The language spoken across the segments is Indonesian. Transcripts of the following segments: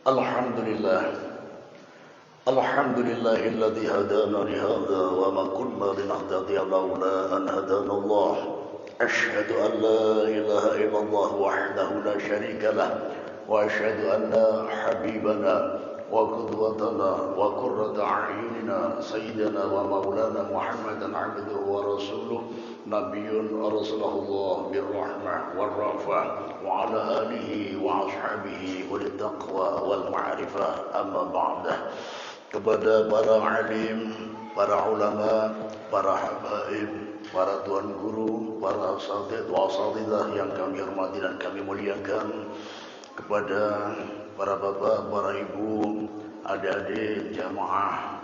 Alhamdulillah. Alhamdulillahilladzi hadana li hadza wa ma kunna linahtadiya laula an hadana Allah. Asyhadu an la ilaha illallah wahdahu la syarika lah wa asyhadu anna habibana wa qudwatana wa qurrata a'yunina sayyidina wa maulana Muhammadan abduhu wa rasuluh nabiyyun arsalahu birrahmah warrafah wa ala alihi wa ashabihi wal taqwa wal ma'rifah amma ba'dah. Kepada para alim, para ulama, para habaib, para tuan guru, para asatidz wa asatidzah yang kami hormati dan kami muliakan, kepada para bapak, para ibu, adik-adik jamaah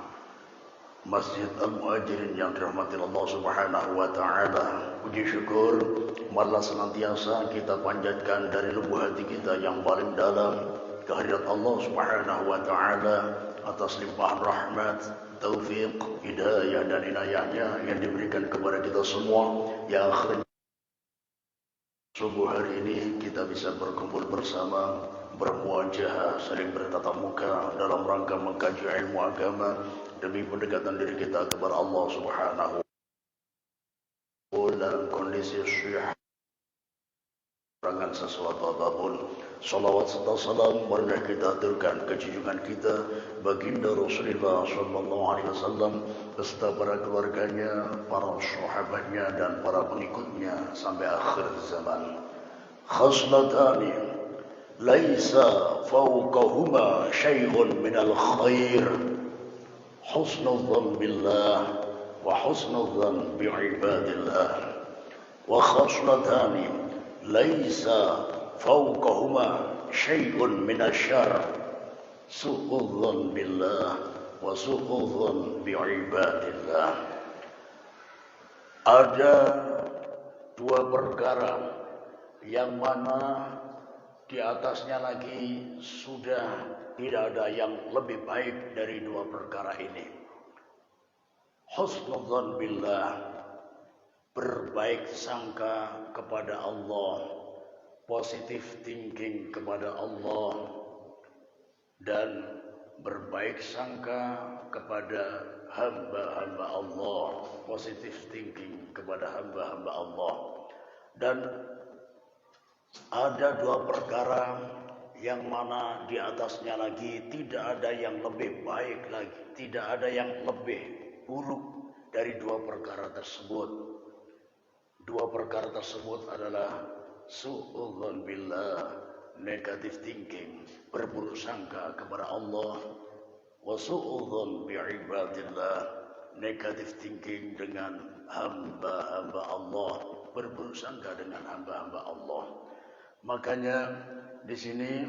Masjid Al-Muhajirin yang dirahmati Allah Subhanahu wa taala. Puji syukur marilah senantiasa kita panjatkan dari lubuk hati kita yang paling dalam kehadirat Allah Subhanahu wa taala atas limpahan rahmat, taufik, hidayah dan inayahnya yang diberikan kepada kita semua, yang akhirnya subuh hari ini kita bisa berkumpul bersama, bermuajahah, saling bertatap muka dalam rangka mengkaji ilmu agama demi pendekatan diri kita kepada Allah Subhanahu wa taala dalam kondisi syih perangan sesuatu apapun. Salawat serta salam marilah kita aturkan kejunjungan kita baginda Rasulullah sallallahu alaihi wasallam beserta para keluarganya, para sahabatnya dan para pengikutnya sampai akhir zaman. Khaslatani laisa fawqahuma syai'un minal khair, husnul dhann billah wa husnul dhann bi'ibadillah. Wa khaslatani laisa fawqahuma syai'un minasyarr, su'ul dhann billah wa su'ul dhann bi'ibadillah. Ada dua perkara yang mana di atasnya lagi sudah tidak ada yang lebih baik dari dua perkara ini. Husnul dhann billah, berbaik sangka kepada Allah, positive thinking kepada Allah, dan berbaik sangka kepada hamba-hamba Allah, positive thinking kepada hamba-hamba Allah. Dan ada dua perkara yang mana di atasnya lagi tidak ada yang lebih baik lagi, tidak ada yang lebih buruk dari dua perkara tersebut. Dua perkara tersebut adalah su'udzon billah, negative thinking, berburuk sangka kepada Allah, wa su'udzon bi'ibadillah, negative thinking dengan hamba-hamba Allah, berburuk sangka dengan hamba-hamba Allah. Makanya di sini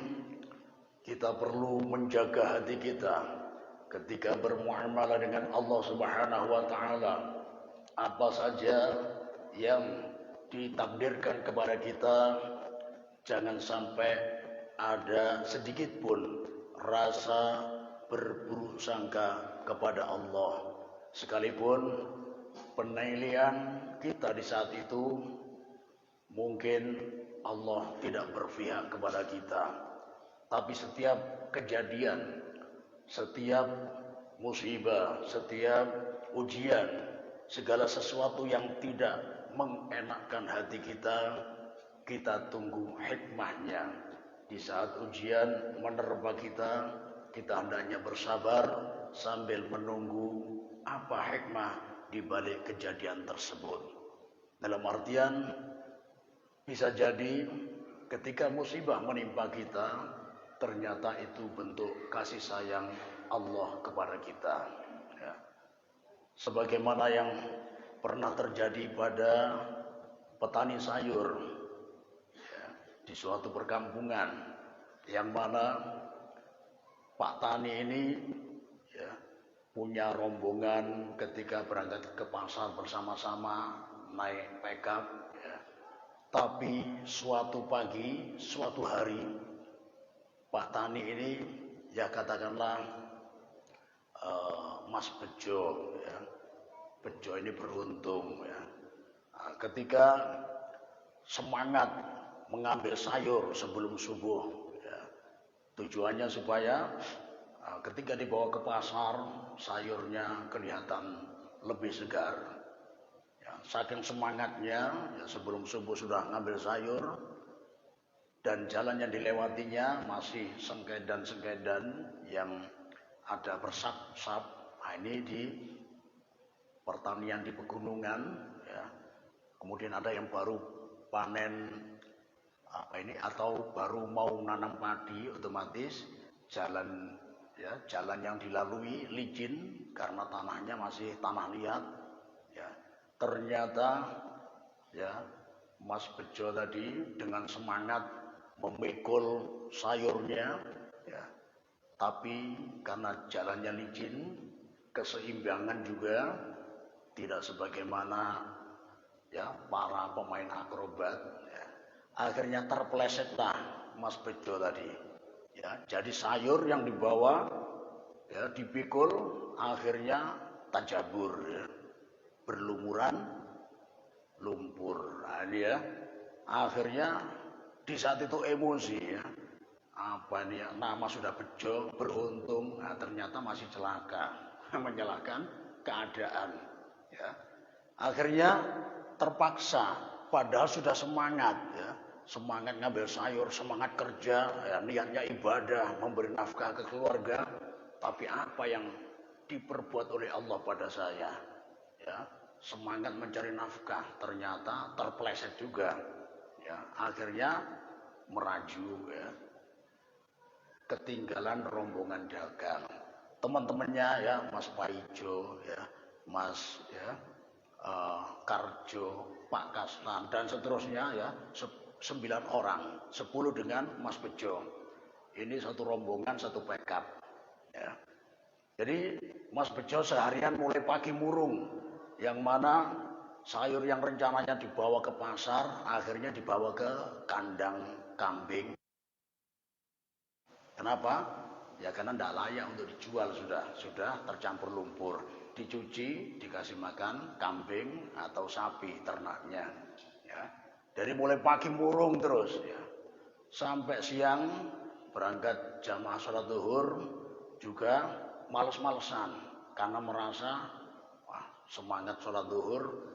kita perlu menjaga hati kita ketika bermuamalah dengan Allah Subhanahu wa taala. Apa saja yang ditakdirkan kepada kita, jangan sampai ada sedikit pun rasa berburuk sangka kepada Allah. Sekalipun penilaian kita di saat itu mungkin Allah tidak berpihak kepada kita, tapi setiap kejadian, setiap musibah, setiap ujian, segala sesuatu yang tidak mengenakkan hati kita, kita tunggu hikmahnya. Di saat ujian menerpa kita, kita hendaknya bersabar sambil menunggu apa hikmah di balik kejadian tersebut. Dalam artian, bisa jadi ketika musibah menimpa kita, ternyata itu bentuk kasih sayang Allah kepada kita. Ya. Sebagaimana yang pernah terjadi pada petani sayur ya, di suatu perkampungan, yang mana Pak Tani ini ya, punya rombongan ketika berangkat ke pasar bersama-sama naik pickup ya. Tapi suatu pagi, suatu hari, Pak Tani ini ya katakanlah Mas Bejo ya. Bejo ini beruntung ya. Nah, ketika semangat mengambil sayur sebelum subuh ya, Tujuannya supaya ketika dibawa ke pasar, sayurnya kelihatan lebih segar. Ya, saking semangatnya, ya, sebelum subuh sudah ngambil sayur, dan jalan yang dilewatinya masih sengkedan-sengkedan yang ada bersap-sap. Nah, ini di pertanian di pegunungan, ya. Kemudian ada yang baru panen ini atau baru mau nanam padi, otomatis jalan, ya, jalan yang dilalui licin karena tanahnya masih tanah liat, ya. Ternyata, ya, Mas Bejo tadi dengan semangat memikul sayurnya, ya, tapi karena jalannya licin, keseimbangan juga tidak sebagaimana, ya, para pemain akrobat, ya. Akhirnya terplesetlah Mas Bejo tadi, ya. Jadi sayur yang dibawa, ya, dipikul, akhirnya tajabur, ya, berlumuran lumpur. Nah, ini, ya, akhirnya di saat itu emosi, ya, apa ini, ya, nama sudah Bejo beruntung, nah, ternyata masih celaka menyalahkan keadaan, ya. Akhirnya terpaksa, padahal sudah semangat, ya, semangat ngambil sayur, semangat kerja, ya, niatnya ibadah, memberi nafkah ke keluarga, tapi apa yang diperbuat oleh Allah pada saya, ya, semangat mencari nafkah ternyata terpleset juga, ya. Akhirnya meraju, ya, ketinggalan rombongan dagang, teman-temannya, ya, Mas Paijo, ya, Mas, ya, Karjo, Pak Kastan, dan seterusnya, ya, 9 orang, 10 dengan Mas Bejo. Ini satu rombongan, satu backup, ya. Jadi Mas Bejo seharian mulai pagi murung, yang mana sayur yang rencananya dibawa ke pasar akhirnya dibawa ke kandang kambing. Kenapa? Ya karena tidak layak untuk dijual, sudah tercampur lumpur, dicuci, dikasih makan kambing atau sapi ternaknya, ya. Dari mulai pagi murung terus, ya, sampai siang berangkat jamaah sholat zuhur juga males-malesan karena merasa, wah, semangat sholat zuhur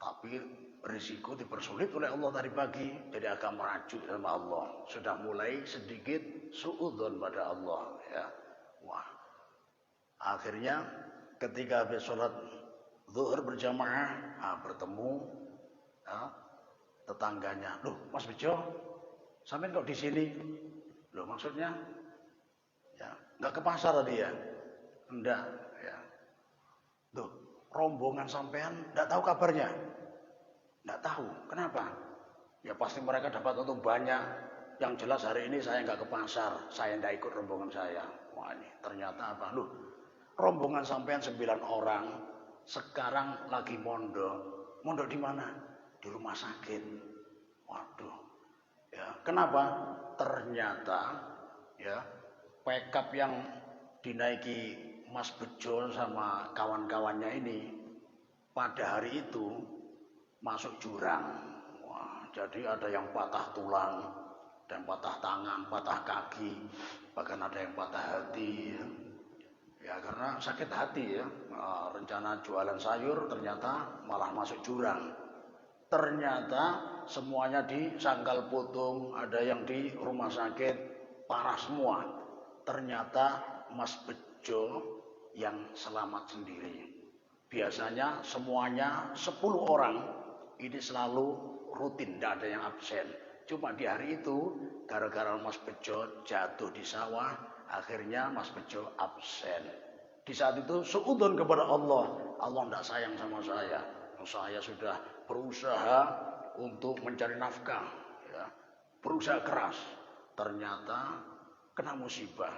tapi risiko dipersulit oleh Allah tadi pagi, jadi agak merajuk sama Allah, sudah mulai sedikit suudzon pada Allah, ya. Wah, akhirnya ketika habis sholat zuhur berjamaah, bertemu, ya, tetangganya, loh Mas Bejo, sampean kok di sini? Loh maksudnya, ya, nggak ke pasar tadi, ya? Enggak, ya. Loh, rombongan sampean nggak tahu kabarnya? Nggak tahu, kenapa? Ya pasti mereka dapat untung banyak. Yang jelas hari ini saya nggak ke pasar, saya nggak ikut rombongan saya. Wah, ini ternyata apa? Loh, rombongan sampean 9 orang, sekarang lagi mondok. Mondok di mana? Di rumah sakit. Waduh, ya, kenapa? Ternyata, ya, pickup yang dinaiki Mas Bejo sama kawan-kawannya ini pada hari itu masuk jurang. Wah, jadi ada yang patah tulang dan patah tangan, patah kaki, bahkan ada yang patah hati, ya. Ya karena sakit hati, ya, rencana jualan sayur ternyata malah masuk jurang. Ternyata semuanya disangkal putung, ada yang di rumah sakit, parah semua. Ternyata Mas Bejo yang selamat sendiri. Biasanya semuanya 10 orang ini selalu rutin, tidak ada yang absen. Cuma di hari itu gara-gara Mas Bejo jatuh di sawah, akhirnya Mas Bejo absen. Di saat itu suudzon kepada Allah, Allah tidak sayang sama saya. Saya sudah berusaha untuk mencari nafkah, ya, berusaha keras. Ternyata kena musibah.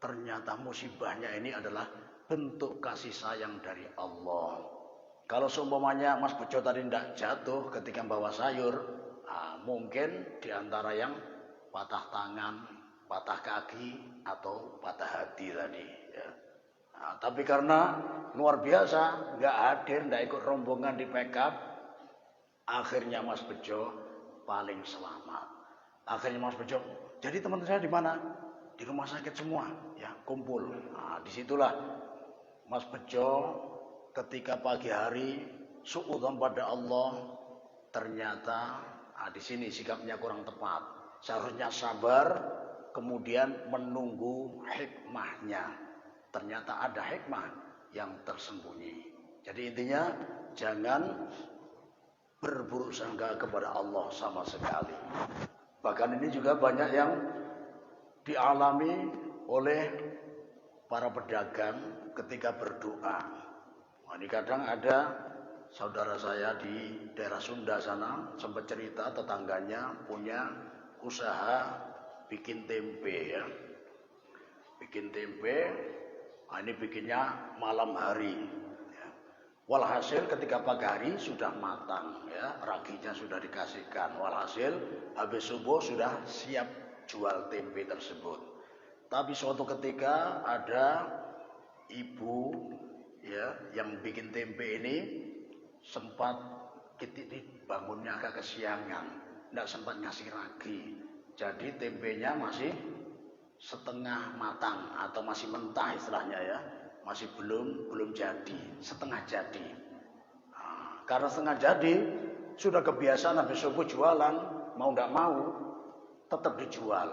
Ternyata musibahnya ini adalah bentuk kasih sayang dari Allah. Kalau seumpamanya Mas Bejo tadi tidak jatuh ketika bawa sayur, mungkin diantara yang patah tangan, patah kaki, atau patah hati tadi, ya. Tapi karena luar biasa, nggak hadir, nggak ikut rombongan di backup, akhirnya Mas Bejo paling selamat. Akhirnya Mas Bejo, jadi teman saya di mana? di rumah sakit semua, ya kumpul. Nah, disitulah Mas Bejo ketika pagi hari suudzon pada Allah, ternyata di sini sikapnya kurang tepat. Seharusnya sabar, kemudian menunggu hikmahnya. Ternyata ada hikmah yang tersembunyi. Jadi intinya jangan berburuk sangka kepada Allah sama sekali. Bahkan ini juga banyak yang dialami oleh para pedagang ketika berdoa. Nah, ini kadang ada saudara saya di daerah Sunda sana sempat cerita tetangganya punya usaha bikin tempe ya. Bikin tempe, nah ini bikinnya malam hari. Ya. Walhasil ketika pagi hari sudah matang ya, raginya sudah dikasihkan. Walhasil habis subuh sudah siap jual tempe tersebut. Tapi suatu ketika ada ibu ya yang bikin tempe ini sempat bangunnya agak kesiangan, tidak sempat ngasih ragi. Jadi tempenya masih setengah matang atau masih mentah istilahnya ya, masih belum jadi, setengah jadi. Nah, karena setengah jadi sudah kebiasaan habis subuh jualan, mau tidak mau tetap dijual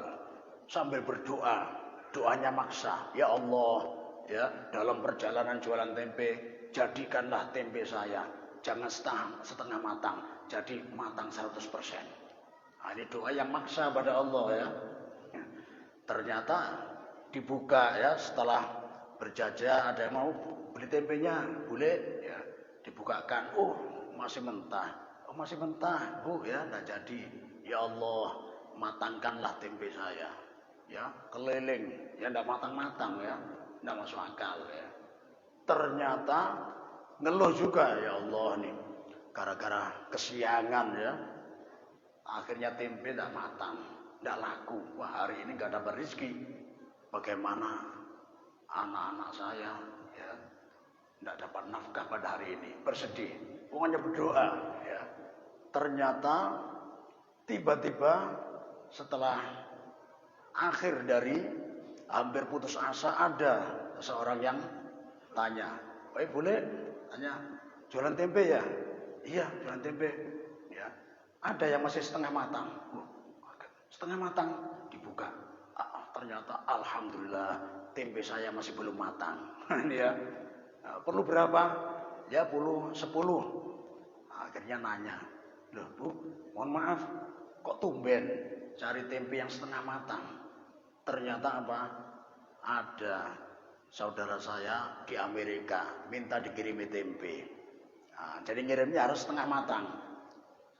sambil berdoa. Doanya maksa, ya Allah, ya dalam perjalanan jualan tempe jadikanlah tempe saya jangan setengah matang, jadi matang 100%. Nah, ini doa yang maksa pada Allah ya. Ternyata dibuka ya, setelah berjajah ada yang mau beli tempenya, boleh ya, dibukakan. Oh masih mentah, bu ya, nggak jadi. Ya Allah, matangkanlah tempe saya ya, keliling ya, nggak matang-matang ya, nggak masuk akal ya. Ternyata ngeluh juga, ya Allah nih gara-gara kesiangan ya, akhirnya tempe nggak matang, nggak laku. Wah, hari ini nggak dapat rezeki, bagaimana anak-anak saya ya nggak dapat nafkah pada hari ini, bersedih, pokoknya berdoa ya. Ternyata tiba-tiba setelah akhir dari hampir putus asa, ada seorang yang tanya, boleh tanya jualan tempe ya? Iya, jualan tempe ya. Ada yang masih setengah matang. Setengah matang dibuka. Ternyata alhamdulillah tempe saya masih belum matang. Ya. Perlu berapa? Ya perlu 10. Akhirnya nanya, loh Bu, mohon maaf, kok tumben cari tempe yang setengah matang? Ternyata apa? Ada saudara saya di Amerika minta dikirimi tempe. Nah, jadi ngirimnya harus setengah matang.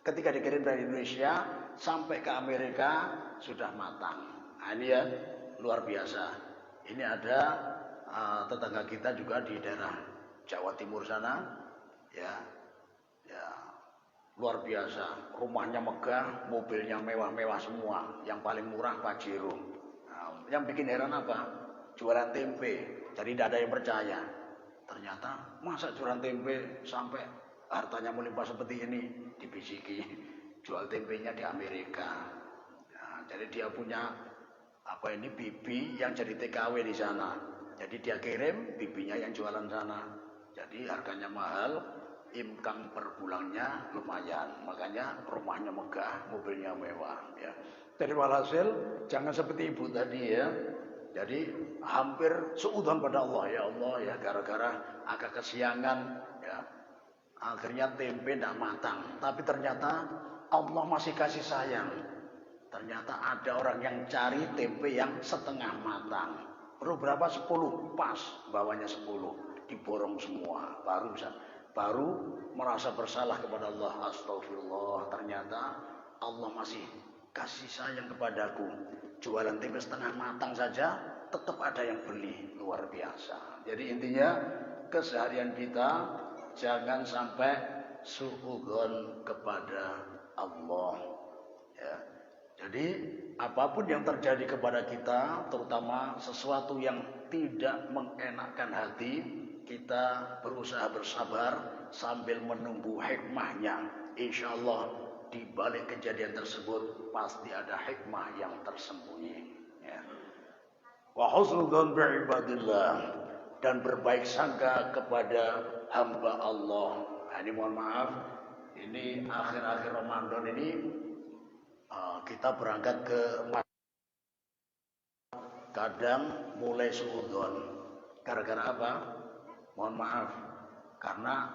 Ketika dikirim dari Indonesia sampai ke Amerika sudah matang. Nah, ini ya luar biasa. Ini ada tetangga kita juga di daerah Jawa Timur sana, ya luar biasa. Rumahnya megah, mobilnya mewah-mewah semua. Yang paling murah Pajero. Nah, yang bikin heran apa? Jualan tempe. Jadi tidak ada yang percaya. Ternyata masa jualan tempe sampai hartanya melimpah seperti ini, dibisiki jual tempenya di Amerika. Nah, jadi dia punya bibi yang jadi TKW di sana. Jadi dia kirim bibinya yang jualan sana. Jadi harganya mahal, income per bulannya lumayan. Makanya rumahnya megah, mobilnya mewah. Ya. Jadi walhasil jangan seperti ibu tadi ya. Jadi hampir suudzon pada Allah, ya Allah ya, gara-gara agak kesiangan ya, akhirnya tempe tidak matang. Tapi ternyata Allah masih kasih sayang. Ternyata ada orang yang cari tempe yang setengah matang. Perlu berapa? 10, pas bawanya 10, diborong semua. Baru merasa bersalah kepada Allah. Astagfirullah, ternyata Allah masih kasih sayang kepadaku. Jualan tempe setengah matang saja tetap ada yang beli, luar biasa. Jadi intinya keseharian kita jangan sampai suudzon kepada Allah ya. Jadi apapun yang terjadi kepada kita, terutama sesuatu yang tidak mengenakkan hati, kita berusaha bersabar sambil menunggu hikmahnya. Insya Allah di balik kejadian tersebut pasti ada hikmah yang tersembunyi ya. wa husnudzon bi'ibadillah, dan berbaik sangka kepada hamba Allah. Nah, ini mohon maaf, ini akhir-akhir Ramadan ini kita berangkat ke kadang mulai suudzon. Gara-gara apa? Mohon maaf, karena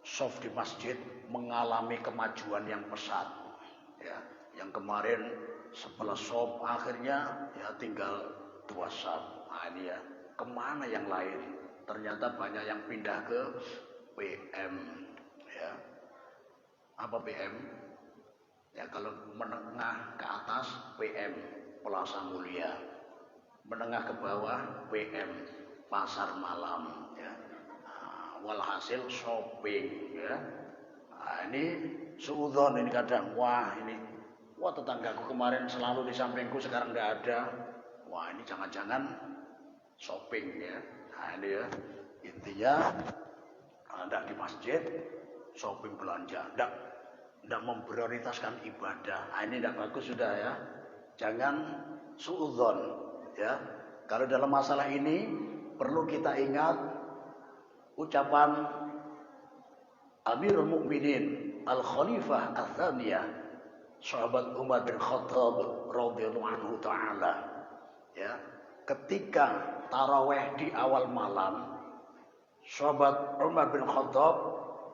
soft di masjid mengalami kemajuan yang pesat. Ya, yang kemarin 11 soft akhirnya ya tinggal 2 soft. Nah ini ya, kemana yang lain? Ternyata banyak yang pindah ke PM. Ya, apa PM? Ya kalau menengah ke atas PM, Plaza Mulia. Menengah ke bawah PM, pasar malam. Ya. Walhasil shopping. Ya. Nah, ini suudzon ini kadang. Wah tetanggaku kemarin selalu di sampingku, sekarang nggak ada. Wah ini jangan-jangan shopping ya. Nah ini ya, intinya tidak di masjid shopping belanja, tidak memprioritaskan ibadah. Nah, ini tidak bagus sudah ya. Jangan suudzon ya. Kalau dalam masalah ini perlu kita ingat ucapan Amirul Mukminin Al-Khalifah Ats-Tsaniyah, sahabat Umar bin Khattab radhiyallahu anhu taala. Ya, ketika tarawih di awal malam, sahabat Umar bin Khattab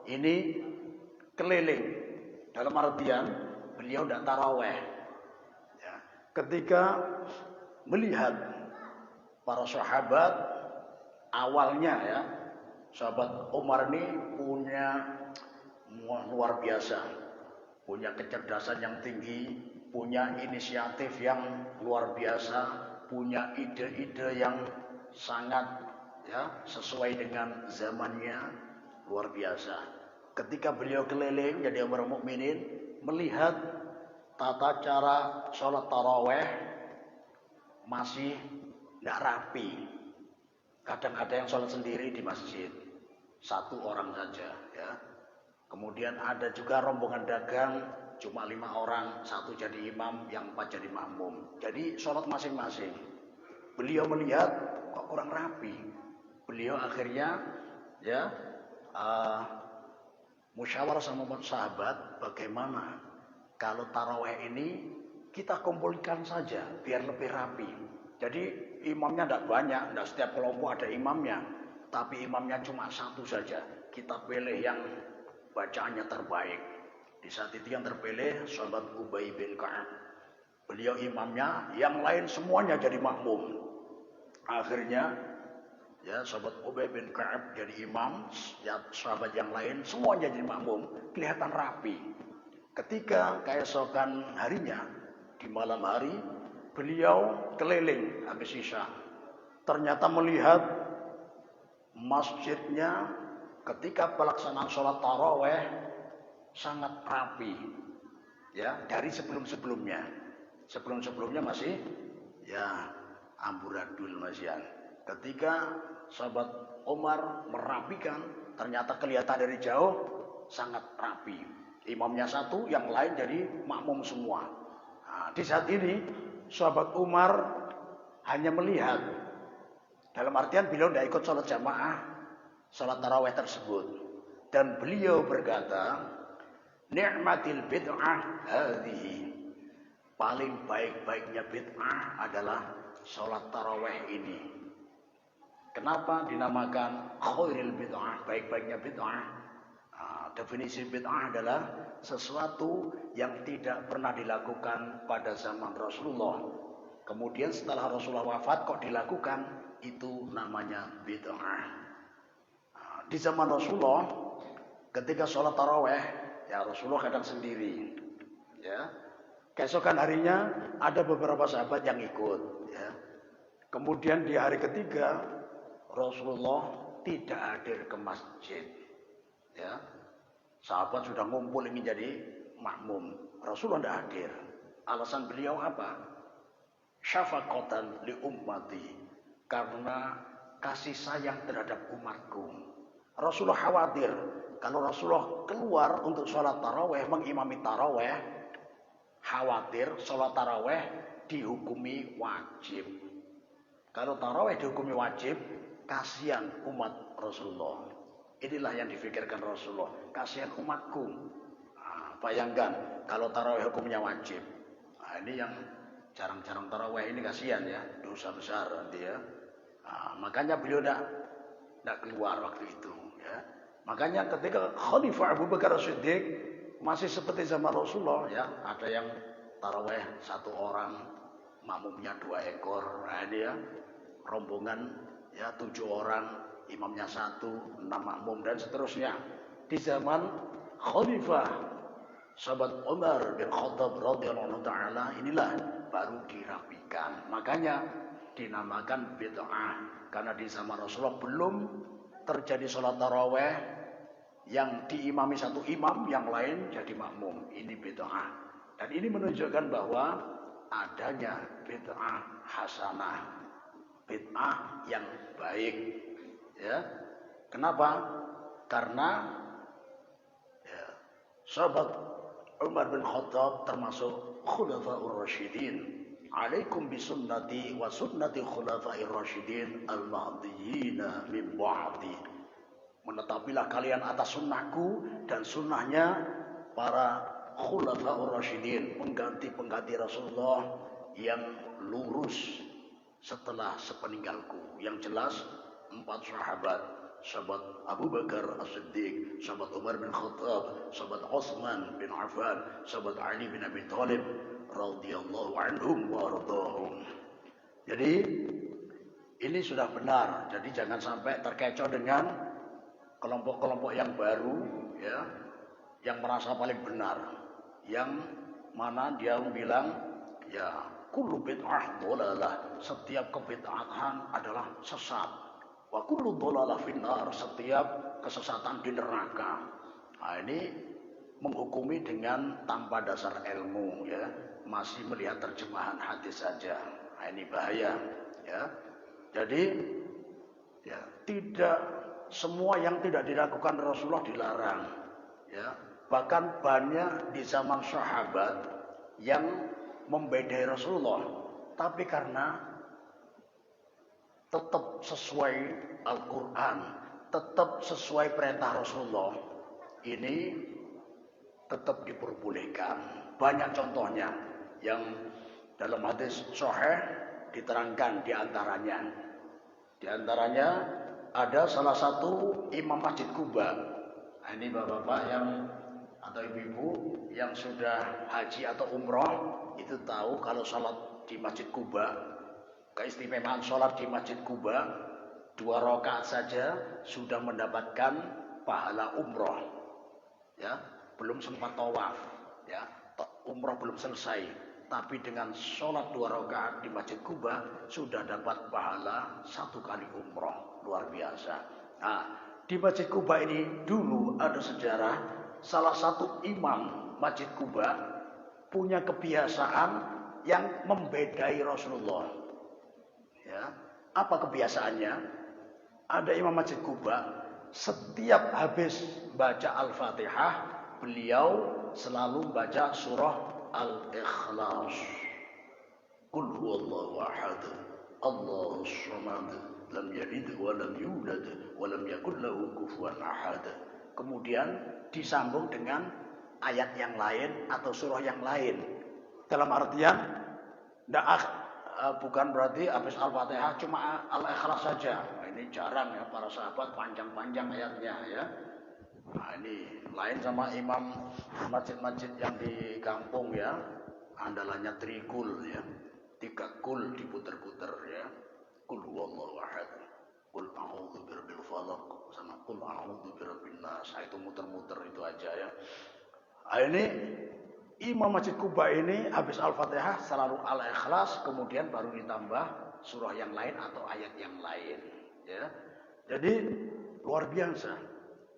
ini keliling, dalam artian beliau tidak tarawih. Ya, ketika melihat para sahabat awalnya ya, sahabat Umar ini punya luar biasa, punya kecerdasan yang tinggi, punya inisiatif yang luar biasa, punya ide-ide yang sangat ya sesuai dengan zamannya, luar biasa. Ketika beliau keliling jadi Amirul Mukminin, melihat tata cara sholat taraweh masih tidak rapi. Kadang ada yang sholat sendiri di masjid, 1 orang saja ya. Kemudian ada juga rombongan dagang, cuma 5 orang, 1 jadi imam, yang 4 jadi makmum. Jadi sholat masing-masing. Beliau melihat kok kurang rapi. Beliau akhirnya ya musyawarah sama sahabat, bagaimana kalau taraweh ini kita kumpulkan saja biar lebih rapi. Jadi imamnya tidak banyak, tidak setiap kelompok ada imamnya, tapi imamnya cuma 1 saja. Kita pilih yang bacaannya terbaik. Di saat itu yang terpilih sahabat Ubay bin Ka'ab. Beliau imamnya, yang lain semuanya jadi makmum. Akhirnya ya sahabat Ubay bin Ka'ab jadi imam, ya, sahabat yang lain semuanya jadi makmum, kelihatan rapi. Ketika keesokan harinya di malam hari beliau keliling habis isya, ternyata melihat masjidnya ketika pelaksanaan sholat taraweh sangat rapi ya dari sebelum-sebelumnya. Sebelum-sebelumnya masih ya amburadul masian. Ketika sahabat Umar merapikan, ternyata kelihatan dari jauh sangat rapi. Imamnya 1, yang lain jadi makmum semua. Nah, di saat ini sahabat Umar hanya melihat, dalam artian beliau tidak ikut sholat jamaah sholat tarawih tersebut, dan beliau berkata, ni'matil bid'ah hadhihi, paling baik-baiknya bid'ah adalah sholat tarawih ini. Kenapa dinamakan khairil bid'ah, baik-baiknya bid'ah? Definisi bid'ah adalah sesuatu yang tidak pernah dilakukan pada zaman Rasulullah. Kemudian setelah Rasulullah wafat kok dilakukan, itu namanya bid'ah. Di zaman Rasulullah ketika sholat taraweh ya Rasulullah kadang sendiri ya. Keesokan harinya ada beberapa sahabat yang ikut ya. Kemudian di hari ketiga Rasulullah tidak hadir ke masjid ya. Sahabat sudah ngumpul ingin jadi makmum, Rasulullah tidak hadir. Alasan beliau apa? Syafaqatan li ummati, karena kasih sayang terhadap umatku. Rasulullah khawatir kalau Rasulullah keluar untuk sholat taraweh, mengimami taraweh, khawatir sholat taraweh dihukumi wajib. Kalau tarawih dihukumi wajib, kasihan umat Rasulullah. Inilah yang difikirkan Rasulullah. Kasihan umatku. Nah, bayangkan kalau tarawih hukumnya wajib. Nah, ini yang jarang-jarang tarawih ini kasihan ya, dosa besar nanti ya. Nah, makanya beliau tidak keluar waktu itu. Ya. Makanya ketika Khalifah Abu Bakar As-Siddiq masih seperti zaman Rasulullah ya, ada yang tarawih 1 orang, makmumnya 2 ekor, nah ini ya, rombongan ya 7 orang, imamnya 1, 6 makmum dan seterusnya. Di zaman Khalifah sahabat Umar bin Khattab radhiyallahu taala inilah baru dirapikan. Makanya dinamakan bid'ah karena di zaman Rasulullah belum terjadi sholat tarawih yang diimami 1 imam, yang lain jadi makmum. Ini bid'ah. Dan ini menunjukkan bahwa adanya bid'ah hasanah, bid'ah yang baik. Ya, kenapa? Karena ya, sahabat Umar bin Khattab termasuk khulafaur rasyidin. Alaikum bisunnati wa sunnati khulafair rasyidin al-mahdiyyin min ba'di. Menetapilah kalian atas sunnahku dan sunnahnya para khulafaur rasyidin, pengganti Rasulullah yang lurus setelah sepeninggalku. Yang jelas 4 sahabat. Sahabat Abu Bakar As-Siddiq, sahabat Umar bin Khattab, sahabat Utsman bin Affan, sahabat Ali bin Abi Thalib radhiyallahu anhum wa radhahum. Jadi ini sudah benar. Jadi jangan sampai terkecoh dengan kelompok-kelompok yang baru ya, yang merasa paling benar. Yang mana dia bilang ya kullu bid'ah dhalalah, setiap kebid'ahan adalah sesat. Wa kullu dhalalah finnar, setiap kesesatan di neraka. Nah, ini menghukumi dengan tanpa dasar ilmu ya, masih melihat terjemahan hadis saja. Nah, ini bahaya ya. Jadi ya, tidak semua yang tidak dilakukan Rasulullah dilarang ya. Bahkan banyak di zaman sahabat yang membedai Rasulullah, tapi karena tetap sesuai Al-Quran, tetap sesuai perintah Rasulullah, ini tetap diperbolehkan. Banyak contohnya yang dalam hadis sahih diterangkan diantaranya. Diantaranya ada salah satu imam Masjid Kuba. Nah, ini bapak-bapak yang atau ibu-ibu yang sudah haji atau umroh itu tahu kalau sholat di Masjid Kuba, keistimewaan sholat di Masjid Kuba 2 rakaat saja sudah mendapatkan pahala umroh. Ya, belum sempat tawaf, ya, umroh belum selesai, tapi dengan sholat 2 rakaat di Masjid Kuba sudah dapat pahala 1 kali umroh, luar biasa. Nah, di Masjid Kuba ini dulu ada sejarah, salah satu imam Masjid Kuba punya kebiasaan yang membedai Rasulullah. Ya, apa kebiasaannya? Ada imam Masjid Kuba, setiap habis baca Al-Fatihah, beliau selalu baca surah Al-Ikhlas. Qul huwallahu ahad, Allahus samad, lam yalid wa lam yulad wa lam yakul lahu kufuwan ahad. Kemudian disambung dengan ayat yang lain atau surah yang lain. Dalam artian bukan berarti habis Al-Fatihah cuma Al-Ikhlas saja. Nah, ini jarang ya, para sahabat panjang-panjang ayatnya ya. Nah, ini lain sama imam masjid-masjid yang di kampung ya. Andalannya trikul ya. 3 kul diputer-puter ya. Qul huwallahu ahad, qul a'udzu birabbil falaq, sama qul a'udzu birabbin nas. Itu muter-muter itu aja ya. Nah, ini Imam Masjid Kuba ini habis Al-Fatihah selalu Al-Ikhlas, kemudian baru ditambah surah yang lain atau ayat yang lain ya. Jadi luar biasa.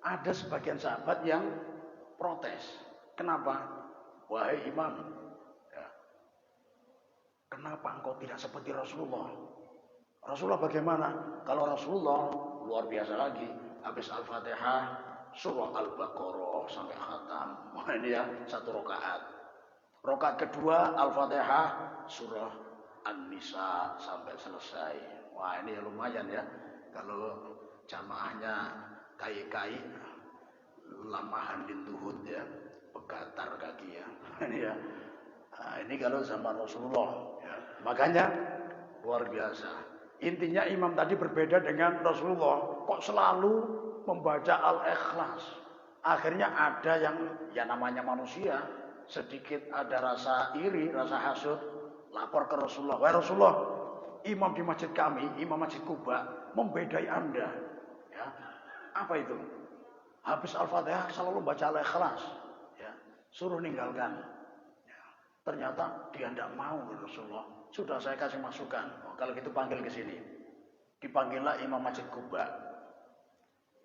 Ada sebagian sahabat yang protes. Kenapa? Wahai imam, ya, kenapa engkau tidak seperti Rasulullah? Rasulullah bagaimana? Kalau Rasulullah luar biasa lagi, habis Al-Fatihah surah Al-Baqarah sampai khatam. Wah, ini ya 1 rakaat. Rakaat kedua Al-Fatihah surah An-Nisa sampai selesai. Wah ini lumayan ya. Kalau jamaahnya kai-kai, lamahan dintuhut ya, pegatar kaki ya. Ini ya. Nah, ini kalau zaman Rasulullah ya. Makanya luar biasa. Intinya imam tadi berbeda dengan Rasulullah. Kok selalu membaca Al-Ikhlas. Akhirnya ada yang ya namanya manusia, sedikit ada rasa iri, rasa hasud, lapor ke Rasulullah. Wahai Rasulullah, imam di masjid kami, imam masjid Kuba, membedai Anda. Ya. Apa itu? Habis Al-Fatihah selalu baca Al-Ikhlas. Ya. Suruh ninggalkan. Ya. Ternyata dia tidak mau Rasulullah. Sudah saya kasih masukan. Oh, kalau gitu panggil ke sini. Dipanggillah imam masjid Kuba.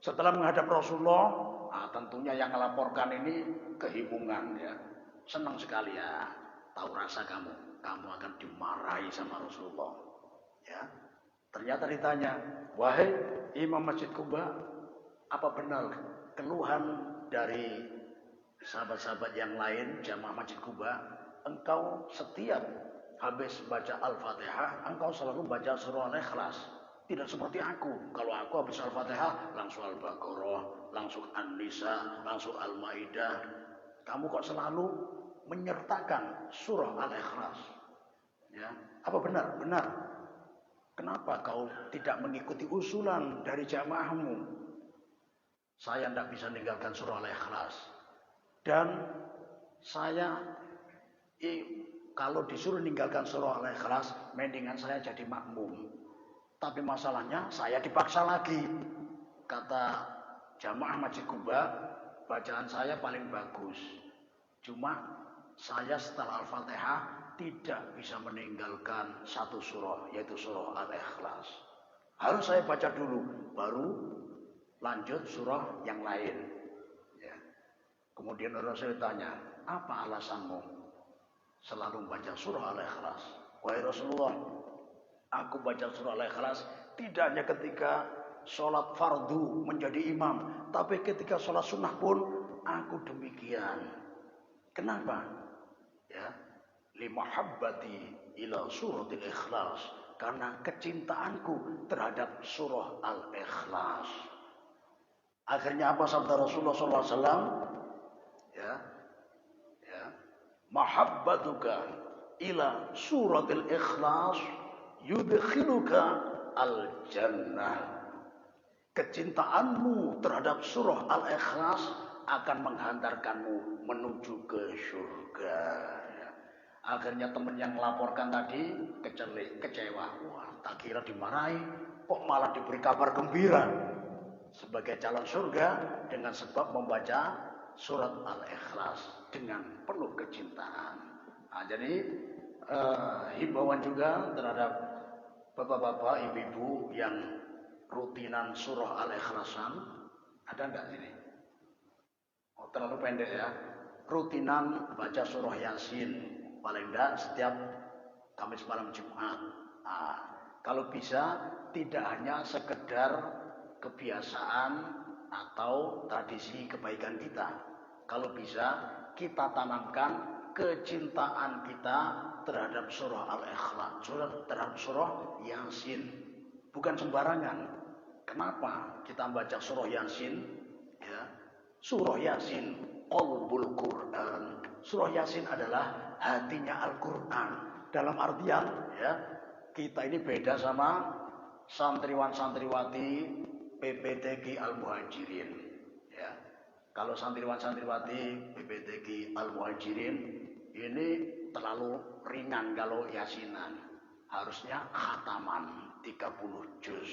Setelah menghadap Rasulullah, tentunya yang melaporkan ini kehibungan ya. Senang sekali ya. Tahu rasa kamu akan dimarahi sama Rasulullah. Ya. Ternyata ditanya, wahai imam masjid Kuba, apa benar keluhan dari sahabat-sahabat yang lain jamaah masjid Kuba, engkau setiap habis baca Al-Fatihah, engkau selalu baca surah Al-Ikhlas. Tidak seperti aku. Kalau aku habis Al-Fatihah, langsung Al-Baqarah, langsung An-Nisa, langsung Al-Maidah. Kamu kok selalu menyertakan surah Al-Ikhlas? Ya, apa benar? Benar. Kenapa kau tidak mengikuti usulan dari jamaahmu? Saya tidak bisa meninggalkan surah Al-Ikhlas. Dan saya kalau disuruh meninggalkan surah Al-Ikhlas, mendingan saya jadi makmum. Tapi masalahnya saya dipaksa lagi. Kata jamaah Masjid Kuba, bacaan saya paling bagus. Cuma saya setelah Al-Fatihah tidak bisa meninggalkan satu surah, yaitu surah Al-Ikhlas. Harus saya baca dulu, baru lanjut surah yang lain. Ya. Kemudian Rasul tanya, apa alasanmu selalu membaca surah Al-Ikhlas? Wahai Rasulullah, aku baca surah Al-Ikhlas tidak hanya ketika sholat fardu menjadi imam, tapi ketika sholat sunnah pun aku demikian. Kenapa? Ya, limahabbati ila suratil Ikhlas, karena kecintaanku terhadap surah Al-Ikhlas. Akhirnya apa sabda Rasulullah SAW? Ya, mahabbatuka ila suratil Ikhlas yudkhiluka al-jannah. Kecintaanmu terhadap surah Al-Ikhlas akan menghantarkanmu menuju ke surga. Akhirnya teman yang melaporkan tadi kecewa. Wah, tak kira dimarahi, kok malah diberi kabar gembira sebagai calon surga dengan sebab membaca surat Al-Ikhlas dengan penuh kecintaan. Nah, jadi himbauan juga terhadap bapak-bapak, ibu-ibu yang rutinan surah Al-Ikhlasan, ada enggak ini? Oh, terlalu pendek ya. Rutinan baca surah Yasin, paling enggak setiap Kamis malam Jumat. Nah, kalau bisa tidak hanya sekedar kebiasaan atau tradisi kebaikan kita. Kalau bisa kita tanamkan kecintaan kita terhadap surah Al-Ikhlas, terhadap surah Yasin. Bukan sembarangan. Kenapa kita baca surah Yasin? Ya. Surah Yasin, qalbul Quran. Surah Yasin adalah hatinya Al-Quran. Dalam artian, ya, kita ini beda sama santriwan-santriwati PPTG Al-Muhajirin. Ya. Kalau santriwan-santriwati PPTG Al-Muhajirin ini terlalu ringan kalau yasinan. Harusnya khataman 30 juz.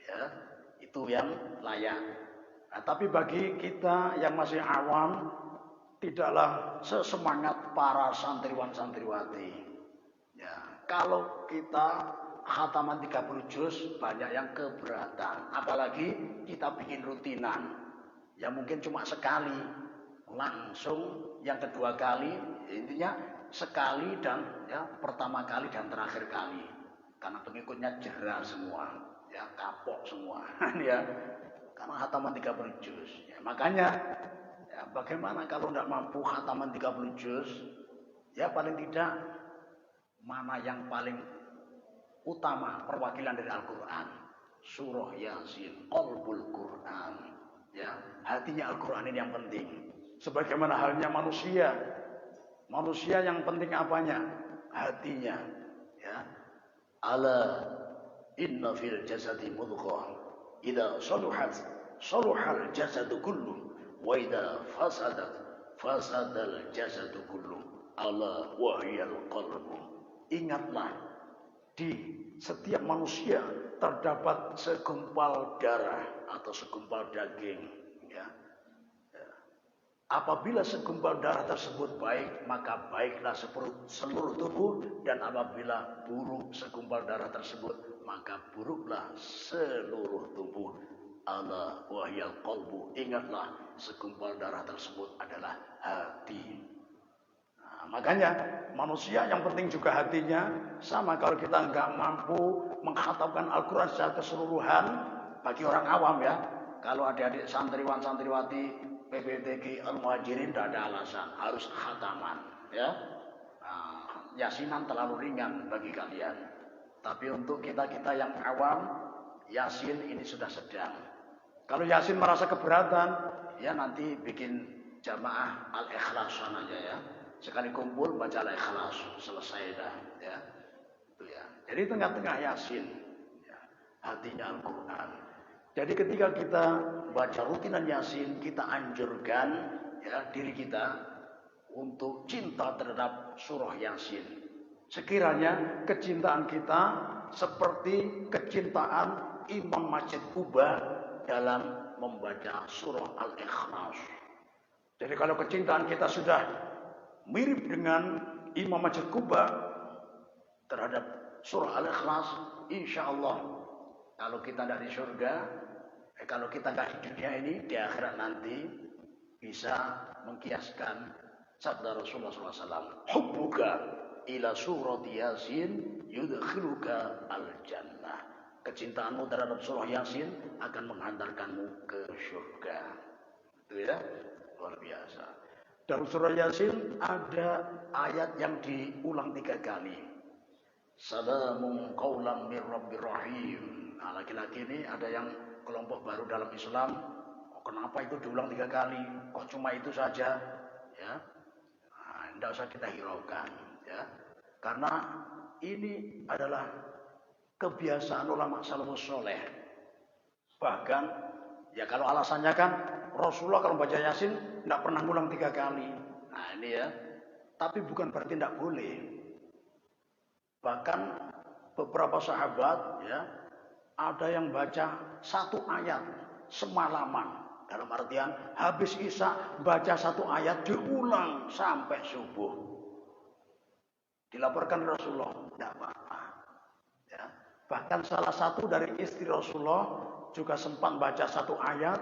Ya, itu yang layak. Nah, tapi bagi kita yang masih awam, tidaklah sesemangat para santriwan-santriwati. Ya, kalau kita khataman 30 juz, banyak yang keberatan. Apalagi kita bikin rutinan. Ya mungkin cuma sekali, langsung yang kedua kali, intinya sekali dan ya pertama kali dan terakhir kali. Karena pengikutnya jerah semua, ya kapok semua, ya. Karena khataman 30 juz. Ya, makanya ya, bagaimana kalau tidak mampu khataman 30 juz? Ya paling tidak mana yang paling utama, perwakilan dari Al-Quran. Surah Yasin, qalbul Quran. Ya, hatinya Al-Quran ini yang penting. Sebagaimana halnya manusia. Manusia yang penting apanya? Hatinya. Ya. Ala inna fil jasadi mudghah. Idza saluhat saluhal jasadu kullu wa idza fasadat fasadal jasadu kullu. Ala wahyal qalbu. Ingatlah, di setiap manusia terdapat segumpal darah atau segumpal daging. Ya. Apabila segumpal darah tersebut baik, maka baiklah seluruh tubuh. Dan apabila buruk segumpal darah tersebut, maka buruklah seluruh tubuh. Ala wahyal qalbu. Ingatlah, segumpal darah tersebut adalah hati. Nah, makanya manusia yang penting juga hatinya. Sama kalau kita nggak mampu mengkhatamkan Al-Quran secara keseluruhan, bagi orang awam ya, kalau adik-adik santriwan-santriwati PBTG Al-Muhajirin tidak ada alasan, harus khataman ya. Nah, yasinan terlalu ringan bagi kalian. Tapi untuk kita-kita yang awam, Yasin ini sudah sedang. Kalau Yasin merasa keberatan, ya nanti bikin jamaah Al-Ikhlasan aja ya. Sekali kumpul baca Al-Ikhlas, selesai dah ya. Itu ya. Jadi tengah-tengah Yasin ya, hatinya Al-Quran. Jadi ketika kita baca rutinan Yasin, kita anjurkan ya diri kita untuk cinta terhadap surah Yasin. Sekiranya kecintaan kita seperti kecintaan Imam Masjid Kuba dalam membaca surah Al-Ikhlas. Jadi kalau kecintaan kita sudah mirip dengan Imam Masjid Kuba terhadap surah Al-Ikhlas, insya Allah kalau kita dari surga, kalau kita nggak di dunia ini, di akhirat nanti bisa mengkiaskan sabda Rasulullah SAW. Hubbuka ila surat Yasin yudkhiluka al-jannah. Kecintaanmu terhadap surah Yasin akan menghantarkanmu ke surga. Itu ya, luar biasa. Dalam surah Yasin ada ayat yang diulang 3 kali. Salamun qaulam mir rabbir rahim. Nah, laki-laki ini ada yang kelompok baru dalam Islam. Kenapa itu diulang 3 kali? Kok cuma itu saja? Ya, nah, tidak usah kita hiraukan. Ya, karena ini adalah kebiasaan ulama salafus soleh. Bahkan, ya kalau alasannya kan Rasulullah kalau baca Yasin tidak pernah ngulang 3 kali. Nah ini ya. Tapi bukan berarti tidak boleh. Bahkan beberapa sahabat ya, ada yang baca 1 ayat semalaman. Dalam artian habis Isya baca 1 ayat diulang sampai subuh. Dilaporkan Rasulullah, tidak apa-apa. Ya. Bahkan salah satu dari istri Rasulullah juga sempat baca 1 ayat.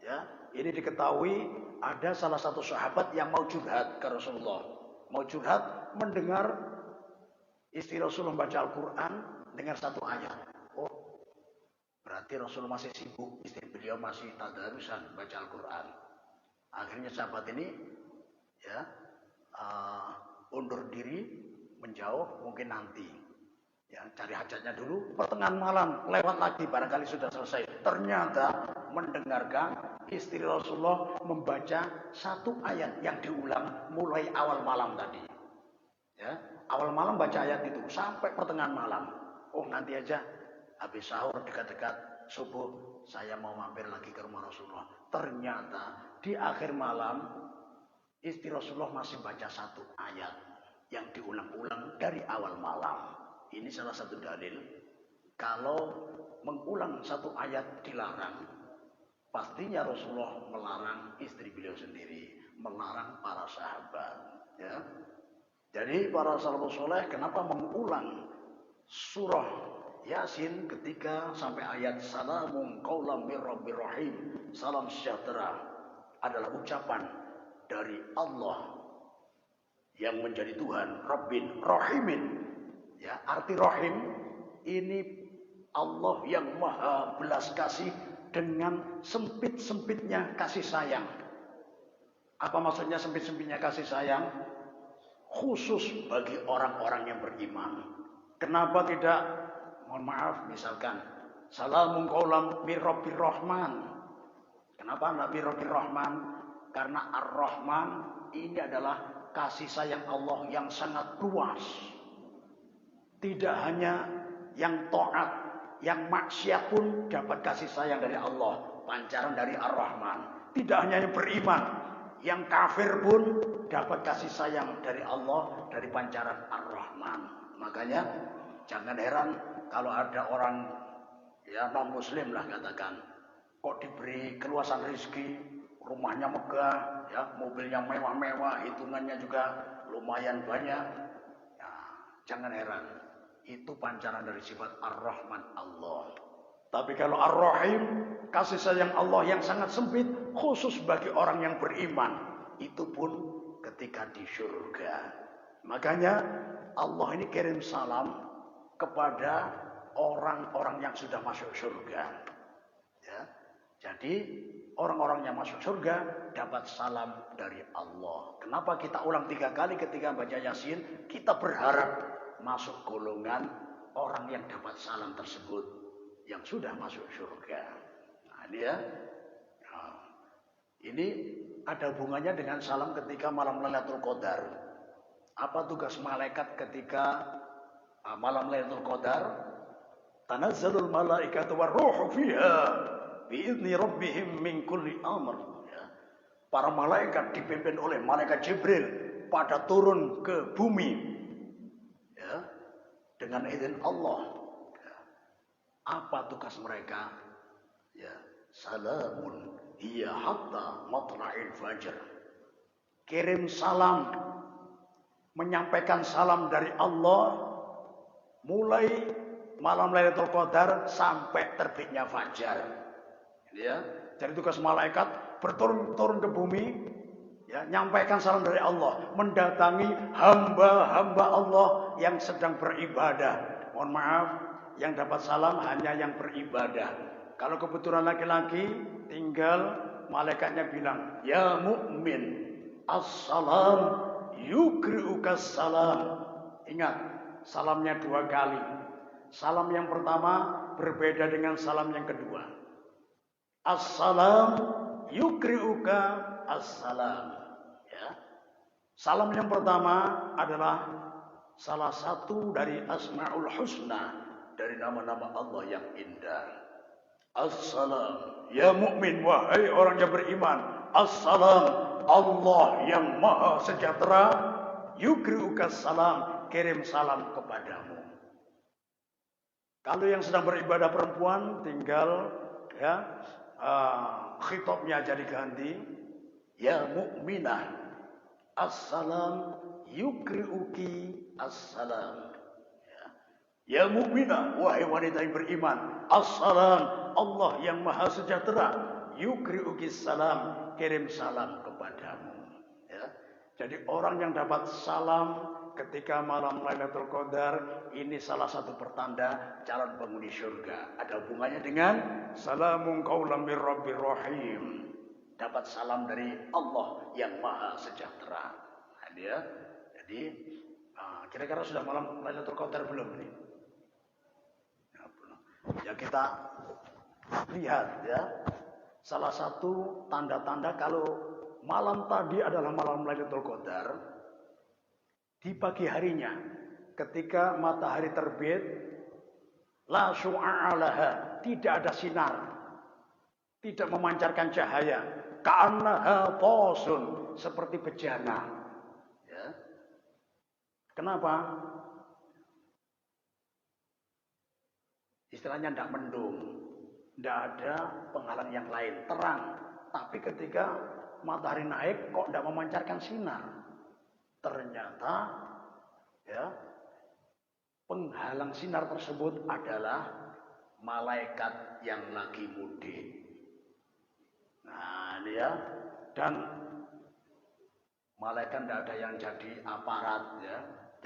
Ya. Ini diketahui ada salah satu sahabat yang mau curhat ke Rasulullah. Mau curhat mendengar istri Rasulullah baca Al-Quran dengan 1 ayat. Berarti Rasulullah masih sibuk, istri beliau masih tadarusan baca Al-Quran. Akhirnya sahabat ini ya undur diri, menjauh, mungkin nanti. Ya, cari hajatnya dulu, pertengahan malam, lewat lagi, barangkali sudah selesai. Ternyata mendengarkan istri Rasulullah membaca 1 ayat yang diulang mulai awal malam tadi. Ya, awal malam baca ayat itu sampai pertengahan malam. Oh nanti aja. Habis sahur dekat-dekat subuh saya mau mampir lagi ke rumah Rasulullah. Ternyata di akhir malam istri Rasulullah masih baca 1 ayat yang diulang-ulang dari awal malam. Ini salah satu dalil kalau mengulang 1 ayat dilarang. Pastinya Rasulullah melarang istri beliau sendiri, melarang para sahabat. Ya. Jadi para salafus soleh kenapa mengulang surah Yasin ketika sampai ayat salamun qaulam mir rabbir rahim, salam sejahtera adalah ucapan dari Allah yang menjadi Tuhan, Rabbin Rahimin. Ya, arti Rahim ini Allah yang maha belas kasih dengan sempit-sempitnya kasih sayang. Apa maksudnya sempit-sempitnya kasih sayang? Khusus bagi orang-orang yang beriman. Kenapa tidak, mohon maaf, misalkan salamun qaulam mir rabbir rahman. Kenapa enggak mir rabbir rahman? Karena Ar-Rahman ini adalah kasih sayang Allah yang sangat luas. Tidak hanya yang taat, yang maksiat pun dapat kasih sayang dari Allah, pancaran dari Ar-Rahman. Tidak hanya yang beriman, yang kafir pun dapat kasih sayang dari Allah, dari pancaran Ar-Rahman. Makanya jangan heran kalau ada orang ya non-muslim lah katakan, kok diberi keluasan rezeki, rumahnya megah, ya mobilnya mewah-mewah, hitungannya juga lumayan banyak. Ya, jangan heran, itu pancaran dari sifat Ar-Rahman Allah. Tapi kalau Ar-Rahim, kasih sayang Allah yang sangat sempit, khusus bagi orang yang beriman, itu pun ketika di surga. Makanya Allah ini kirim salam kepada orang-orang yang sudah masuk surga. Ya. Jadi orang-orang yang masuk surga dapat salam dari Allah. Kenapa kita ulang 3 kali ketika baca Yasin? Kita berharap masuk golongan orang yang dapat salam tersebut, yang sudah masuk surga. Nah, ini ya. Nah, ini ada hubungannya dengan salam ketika malam Lailatul Qadar. Apa tugas malaikat ketika malam Lailatul Qadar? Tanazzalul malaikatu warruhu fiha biizni rabbihim min kulli amr. Ya. Para malaikat dipimpin oleh malaikat Jibril pada turun ke bumi, ya, dengan izin Allah. Ya. Apa tugas mereka? Ya, salamun hiya hatta matla'il fajr. Kirim salam, menyampaikan salam dari Allah mulai malam Lailatul Qadar sampai terbitnya fajar. Ya, jadi tugas malaikat berturun ke bumi, ya, nyampaikan salam dari Allah, mendatangi hamba-hamba Allah yang sedang beribadah. Mohon maaf, yang dapat salam hanya yang beribadah. Kalau kebetulan laki-laki, tinggal malaikatnya bilang, ya mukmin, assalam yukri'ukas salam. Ingat, salamnya 2 kali. Salam yang pertama berbeda dengan salam yang kedua. Assalam yukri'uka assalam. Ya. Salam yang pertama adalah salah satu dari Asmaul Husna, dari nama-nama Allah yang indah. Assalam, ya mukmin, wahai orang yang beriman. Assalam, Allah yang maha sejahtera. Yukri'uka salam, kirim salam kepadamu. Kalau yang sedang beribadah perempuan, tinggal ya khitabnya jadi ganti. Ya mukminah, assalam yukri'uki assalam. Ya mukminah, wahai wanita yang beriman, assalam, Allah yang maha sejahtera, yukri'uki salam, kirim salam kepadamu. Ya. Jadi orang yang dapat salam ketika malam Lailatul Qadar, ini salah satu pertanda calon penghuni surga. Ada hubungannya dengan salamun qaulam mir rabbir rahim. Dapat salam dari Allah yang maha sejahtera. Nah, dia. Jadi kira-kira sudah malam Lailatul Qadar belum nih? Ya kita lihat ya, salah satu tanda-tanda kalau malam tadi adalah malam Lailatul Qadar, di pagi harinya ketika matahari terbit, la syu'a laha, tidak ada sinar, tidak memancarkan cahaya, ka'annaha tasun, seperti bejana. Ya. Kenapa? Istilahnya tidak mendung, tidak ada penghalang yang lain, terang. Tapi ketika matahari naik kok tidak memancarkan sinar. Ternyata ya, penghalang sinar tersebut adalah malaikat yang lagi mudik. Nah, ini ya, dan malaikat tidak ada yang jadi aparat ya,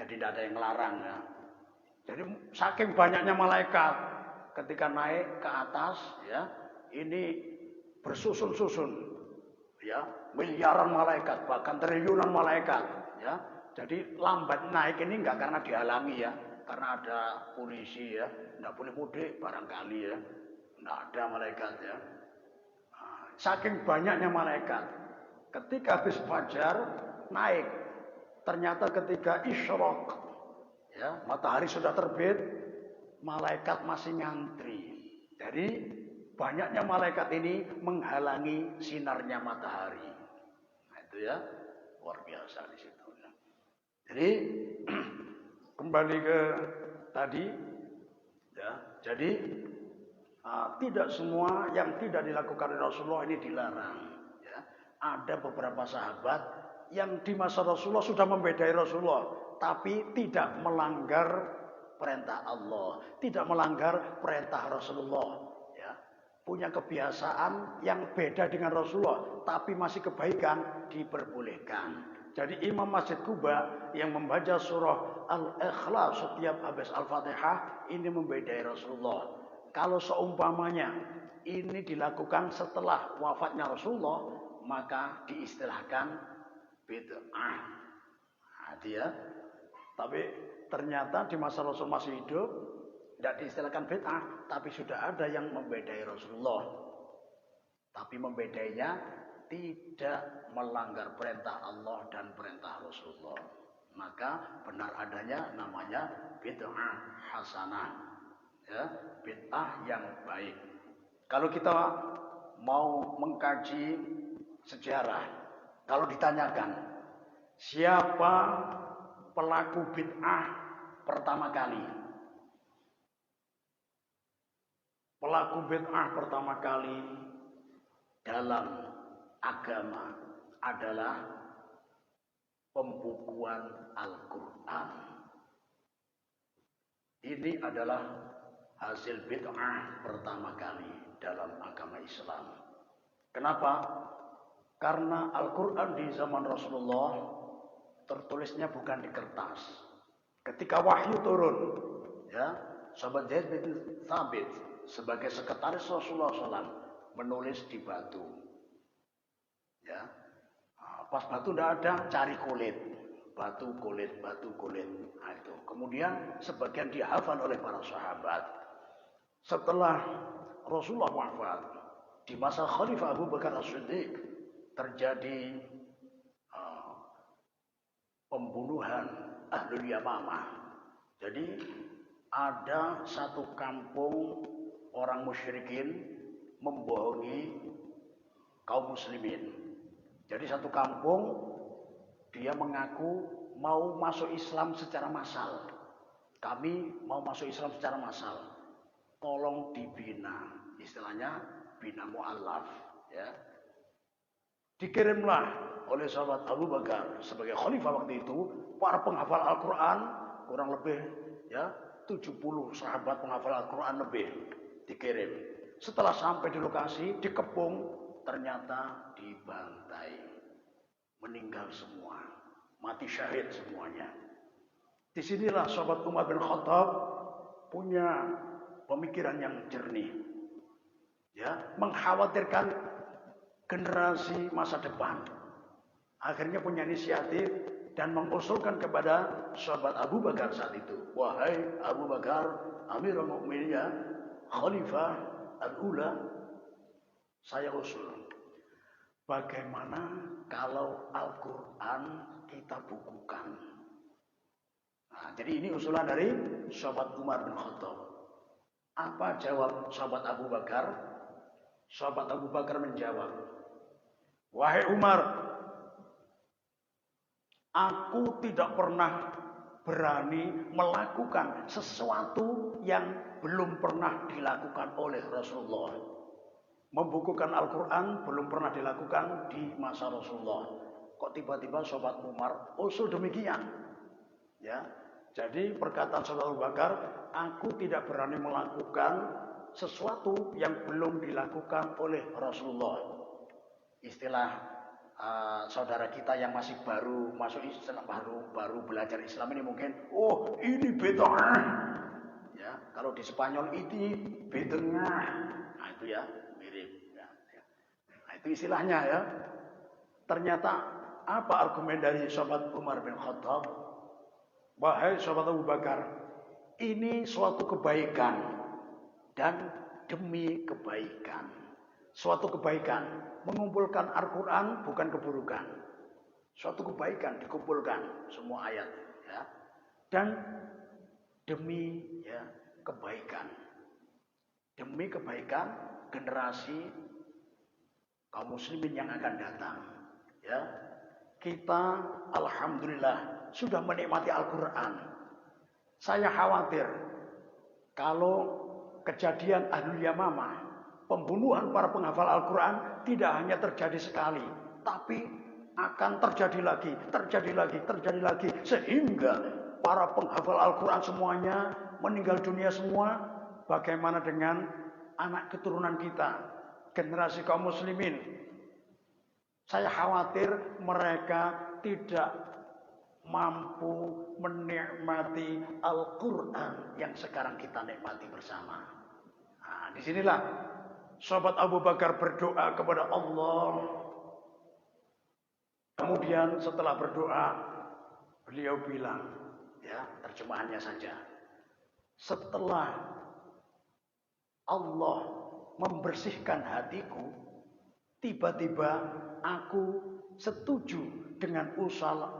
jadi tidak ada yang ngelarang ya. Jadi saking banyaknya malaikat, ketika naik ke atas ya, ini bersusun-susun ya, miliaran malaikat, bahkan triliunan malaikat ya. Jadi lambat naik ini enggak karena dihalangi ya, karena ada polisi ya, tidak boleh mudik barangkali ya, tidak ada malaikat ya. Saking banyaknya malaikat, ketika habis fajar naik, ternyata ketika isyraq ya, matahari sudah terbit, malaikat masih ngantri. Jadi banyaknya malaikat ini menghalangi sinarnya matahari. Nah, itu ya luar biasa di situ. Ya. Jadi kembali ke tadi, ya. Jadi tidak semua yang tidak dilakukan oleh Rasulullah ini dilarang. Ya. Ada beberapa sahabat yang di masa Rasulullah sudah membedai Rasulullah, tapi tidak melanggar perintah Allah, tidak melanggar perintah Rasulullah. Ya. Punya kebiasaan yang beda dengan Rasulullah, tapi masih kebaikan diperbolehkan. Jadi Imam Masjid Kuba yang membaca surah Al-Ikhlas setiap habis Al-Fatihah ini membedai Rasulullah. Kalau seumpamanya ini dilakukan setelah wafatnya Rasulullah, maka diistilahkan bid'ah. Nah, dia. Tapi ternyata di masa Rasul masih hidup tidak diistilahkan bid'ah, tapi sudah ada yang membedai Rasulullah. Tapi membedainya tidak melanggar perintah Allah dan perintah Rasulullah. Maka benar adanya namanya bid'ah hasanah. Ya, bid'ah yang baik. Kalau kita mau mengkaji sejarah, kalau ditanyakan siapa pelaku bid'ah pertama kali? Pelaku bid'ah pertama kali dalam agama adalah pembukuan Al-Quran. Ini adalah hasil bid'ah pertama kali dalam agama Islam. Kenapa? Karena Al-Quran di zaman Rasulullah tertulisnya bukan di kertas. Ketika wahyu turun, ya, sahabat Zaid bin Thabit sebagai sekretaris Rasulullah SAW menulis di batu. Ya, pas batu tidak ada, cari kulit. Batu kulit, batu kulit. Nah, itu. Kemudian sebagian dihafal oleh para sahabat. Setelah Rasulullah wafat, di masa Khalifah Abu Bakar As-Siddiq terjadi pembunuhan Ahlul Yamamah. Jadi ada satu kampung orang musyrikin membohongi kaum muslimin. Jadi satu kampung dia mengaku mau masuk Islam secara massal. Kami mau masuk Islam secara massal. Tolong dibina, istilahnya bina mu'allaf, ya. Dikirimlah oleh sahabat Abu Bakar sebagai khalifah waktu itu para penghafal Al-Quran, kurang lebih ya 70 sahabat penghafal Al-Quran lebih dikirim. Setelah sampai di lokasi dikepung, ternyata dibantai, meninggal semua, mati syahid semuanya. Disinilah sahabat Umar bin Khattab punya pemikiran yang jernih, ya, mengkhawatirkan generasi masa depan. Akhirnya punya inisiatif dan mengusulkan kepada sahabat Abu Bakar saat itu, wahai Abu Bakar, Amirul Mukminin, ya, Khalifah Al-Ula, saya usul, bagaimana kalau Al-Quran kita bukukan? Nah, jadi ini usulan dari sahabat Umar bin Khattab. Apa jawab sahabat Abu Bakar? Sahabat Abu Bakar menjawab, wahai Umar, aku tidak pernah berani melakukan sesuatu yang belum pernah dilakukan oleh Rasulullah. Membukukan Al-Quran belum pernah dilakukan di masa Rasulullah. Kok tiba-tiba sahabat Umar usul demikian? Ya, jadi perkataan sahabat Abu Bakar, aku tidak berani melakukan sesuatu yang belum dilakukan oleh Rasulullah. Istilah saudara kita yang masih baru masuk Islam, baru belajar Islam ini mungkin, oh ini bid'ah. Ya, kalau di Spanyol ini bid'ah. Nah itu ya mirip. Ya. Nah itu istilahnya ya. Ternyata apa argumen dari sahabat Umar bin Khattab? Wahai sahabat Abu Bakar, Ini suatu kebaikan dan demi kebaikan. Suatu kebaikan, mengumpulkan Al-Quran bukan keburukan. Suatu kebaikan dikumpulkan semua ayat, ya. Dan demi ya kebaikan. Demi kebaikan generasi kaum muslimin yang akan datang, ya. Kita alhamdulillah sudah menikmati Al-Quran. Saya khawatir kalau kejadian Ahlul Yamamah, pembunuhan para penghafal Al-Quran tidak hanya terjadi sekali, tapi akan terjadi lagi, sehingga para penghafal Al-Quran semuanya meninggal dunia semua. Bagaimana dengan anak keturunan kita, generasi kaum muslimin? Saya khawatir mereka tidak mampu menikmati Al-Quran yang sekarang kita nikmati bersama. Nah, disinilah sahabat Abu Bakar berdoa kepada Allah. Kemudian setelah berdoa, beliau bilang, ya terjemahannya saja. Setelah Allah membersihkan hatiku, tiba-tiba aku setuju dengan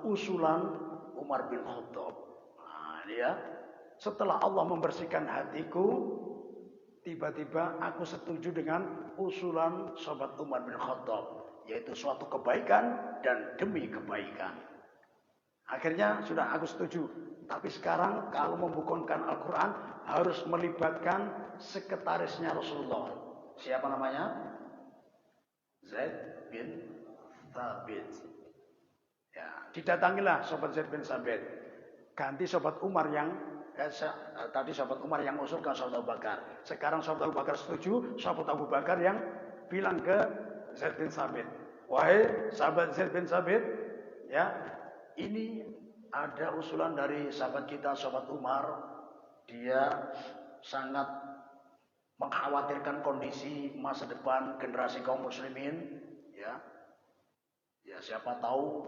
usulan Umar bin Khattab. Nah, ini ya. Setelah Allah membersihkan hatiku, tiba-tiba aku setuju dengan usulan sahabat Umar bin Khattab, yaitu suatu kebaikan dan demi kebaikan. Akhirnya sudah aku setuju. Tapi sekarang kalau membukukan Al-Quran harus melibatkan sekretarisnya Rasulullah. Siapa namanya? Zaid bin Thabit. Ya, didatangilah sahabat Zaid bin Thabit. Ganti sahabat Umar yang tadi sahabat Umar yang usulkan sahabat Abu Bakar. Sekarang sahabat Abu Bakar setuju, sahabat Abu Bakar yang bilang ke Zaid bin Thabit, wahai sahabat Zaid bin Thabit, ya, ini ada usulan dari sahabat kita, sahabat Umar. Dia sangat mengkhawatirkan kondisi masa depan generasi kaum muslimin, ya. Ya, siapa tahu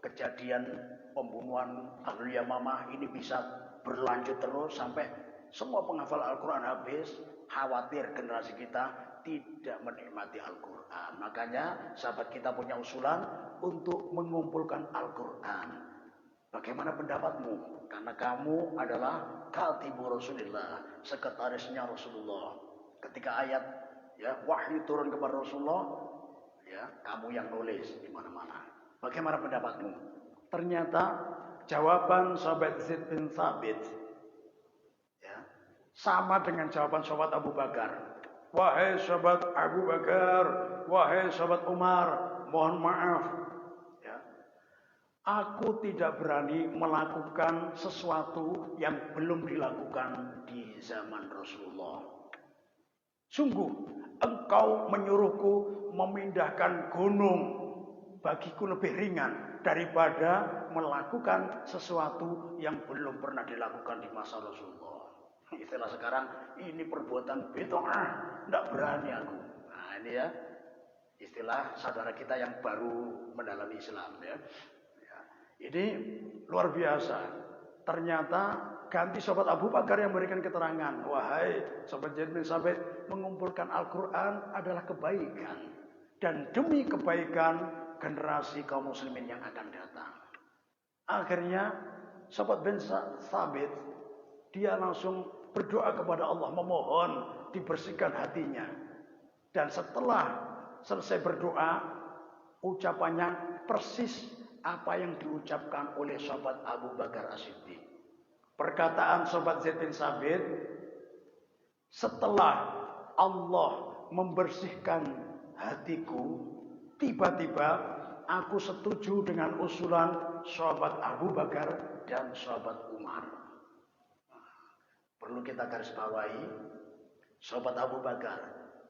kejadian pembunuhan Ahlul Yamamah ini bisa berlanjut terus sampai semua penghafal Al-Quran habis. Khawatir generasi kita tidak menikmati Al-Quran. Makanya sahabat kita punya usulan untuk mengumpulkan Al-Quran. Bagaimana pendapatmu? Karena kamu adalah katibu Rasulullah, sekretarisnya Rasulullah. Ketika ayat ya wahyu turun kepada Rasulullah, ya kamu yang nulis di mana-mana. Bagaimana pendapatmu? Ternyata jawaban sahabat Zaid bin Thabit ya, sama dengan jawaban sahabat Abu Bakar. Wahai sahabat Abu Bakar, wahai sahabat Umar, mohon maaf. Aku tidak berani melakukan sesuatu yang belum dilakukan di zaman Rasulullah. Sungguh, engkau menyuruhku memindahkan gunung bagiku lebih ringan daripada melakukan sesuatu yang belum pernah dilakukan di masa Rasulullah. Istilah sekarang, ini perbuatan bid'ah, tidak berani aku. Nah ini ya, istilah saudara kita yang baru mendalami Islam ya. Ini luar biasa. Ternyata ganti sahabat Abu Bakar yang memberikan keterangan. Wahai sahabat Zaid bin Thabit, mengumpulkan Al-Quran adalah kebaikan. Dan demi kebaikan generasi kaum muslimin yang akan datang. Akhirnya sahabat bin Thabit, dia langsung berdoa kepada Allah, memohon dibersihkan hatinya. Dan setelah selesai berdoa, ucapannya persis apa yang diucapkan oleh sahabat Abu Bakar As-Siddiq. Perkataan sahabat Zaid bin Thabit, setelah Allah membersihkan hatiku, tiba-tiba aku setuju dengan usulan sahabat Abu Bakar dan sahabat Umar. Perlu kita garis bawahi, sahabat Abu Bakar